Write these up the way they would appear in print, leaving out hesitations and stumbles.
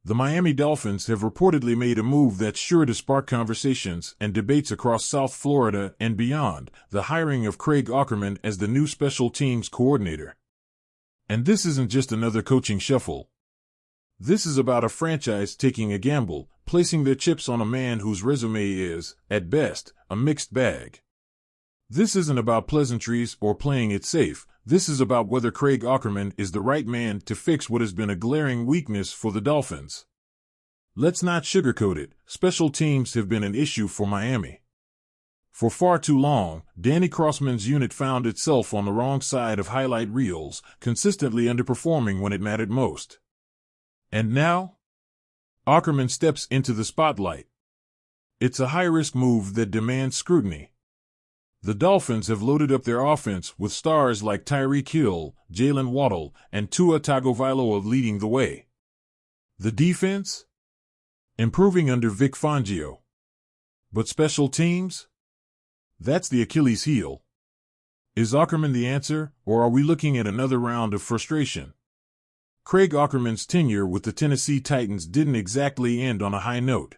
The Miami Dolphins have reportedly made a move that's sure to spark conversations and debates across South Florida and beyond: the hiring of Craig Aukerman as the new special teams coordinator. And this isn't just another coaching shuffle. This is about a franchise taking a gamble, placing their chips on a man whose resume is, at best, a mixed bag. This isn't about pleasantries or playing it safe. This is about whether Craig Aukerman is the right man to fix what has been a glaring weakness for the Dolphins. Let's not sugarcoat it. Special teams have been an issue for Miami. For far too long, Danny Crossman's unit found itself on the wrong side of highlight reels, consistently underperforming when it mattered most. And now, Aukerman steps into the spotlight. It's a high-risk move that demands scrutiny. The Dolphins have loaded up their offense with stars like Tyreek Hill, Jalen Waddle, and Tua Tagovailoa leading the way. The defense? Improving under Vic Fangio. But special teams? That's the Achilles heel. Is Aukerman the answer, or are we looking at another round of frustration? Craig Aukerman's tenure with the Tennessee Titans didn't exactly end on a high note.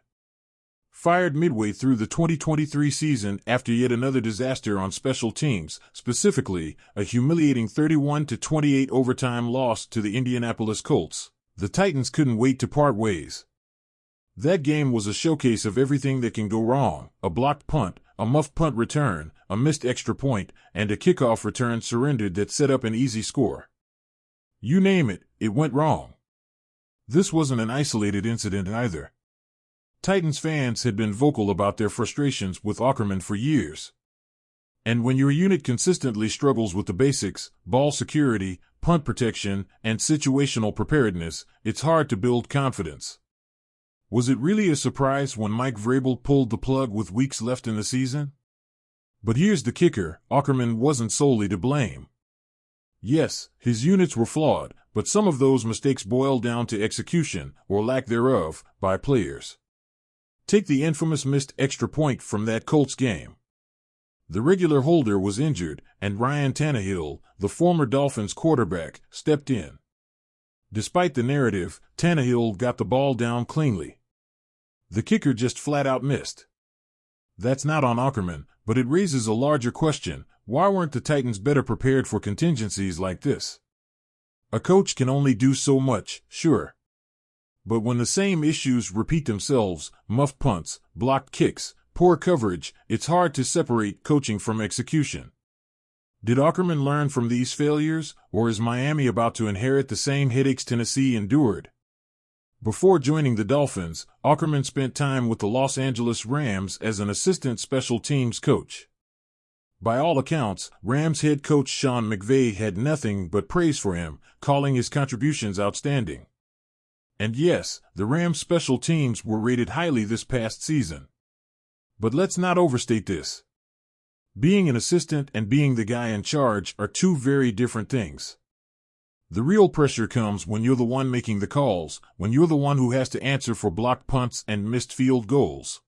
Fired midway through the 2023 season after yet another disaster on special teams, specifically a humiliating 31-28 overtime loss to the Indianapolis Colts, the Titans couldn't wait to part ways. That game was a showcase of everything that can go wrong: a blocked punt, a muffed punt return, a missed extra point, and a kickoff return surrendered that set up an easy score. You name it, it went wrong. This wasn't an isolated incident either. Titans fans had been vocal about their frustrations with Aukerman for years. And when your unit consistently struggles with the basics, ball security, punt protection, and situational preparedness, it's hard to build confidence. Was it really a surprise when Mike Vrabel pulled the plug with weeks left in the season? But here's the kicker: Aukerman wasn't solely to blame. Yes, his units were flawed, but some of those mistakes boiled down to execution, or lack thereof, by players. Take the infamous missed extra point from that Colts game. The regular holder was injured, and Ryan Tannehill, the former Dolphins quarterback, stepped in. Despite the narrative, Tannehill got the ball down cleanly. The kicker just flat-out missed. That's not on Aukerman, but it raises a larger question: why weren't the Titans better prepared for contingencies like this? A coach can only do so much, sure. But when the same issues repeat themselves, muffed punts, blocked kicks, poor coverage, it's hard to separate coaching from execution. Did Aukerman learn from these failures, or is Miami about to inherit the same headaches Tennessee endured? Before joining the Dolphins, Aukerman spent time with the Los Angeles Rams as an assistant special teams coach. By all accounts, Rams head coach Sean McVay had nothing but praise for him, calling his contributions outstanding. And yes, the Rams' special teams were rated highly this past season. But let's not overstate this. Being an assistant and being the guy in charge are two very different things. The real pressure comes when you're the one making the calls, when you're the one who has to answer for blocked punts and missed field goals.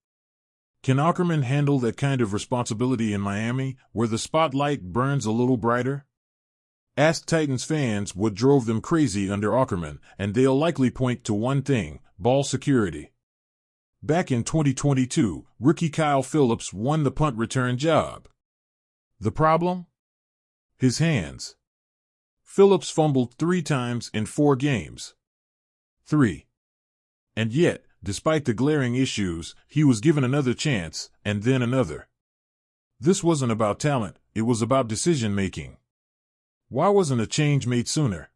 Can Aukerman handle that kind of responsibility in Miami, where the spotlight burns a little brighter? Ask Titans fans what drove them crazy under Aukerman, and they'll likely point to one thing: ball security. Back in 2022, rookie Kyle Phillips won the punt return job. The problem? His hands. Phillips fumbled 3 times in 4 games. 3. And yet, despite the glaring issues, he was given another chance, and then another. This wasn't about talent, it was about decision-making. Why wasn't a change made sooner?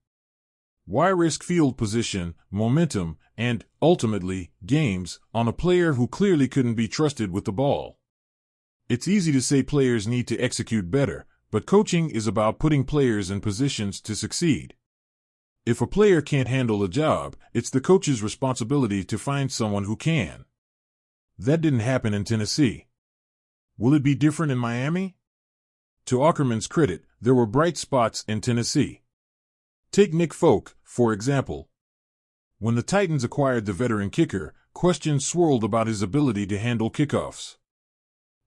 Why risk field position, momentum, and, ultimately, games, on a player who clearly couldn't be trusted with the ball? It's easy to say players need to execute better, but coaching is about putting players in positions to succeed. If a player can't handle a job, it's the coach's responsibility to find someone who can. That didn't happen in Tennessee. Will it be different in Miami? To Aukerman's credit, there were bright spots in Tennessee. Take Nick Folk, for example. When the Titans acquired the veteran kicker, questions swirled about his ability to handle kickoffs.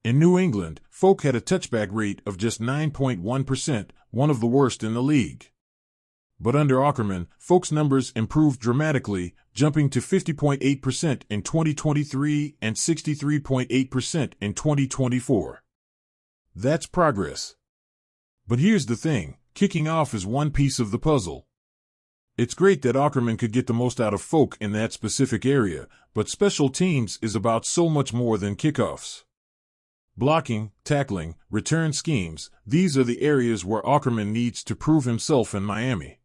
In New England, Folk had a touchback rate of just 9.1%, one of the worst in the league. But under Ackerman, folks' numbers improved dramatically, jumping to 50.8% in 2023 and 63.8% in 2024. That's progress. But here's the thing, kicking off is one piece of the puzzle. It's great that Ackerman could get the most out of folk in that specific area, but special teams is about so much more than kickoffs. Blocking, tackling, return schemes, these are the areas where Ackerman needs to prove himself in Miami.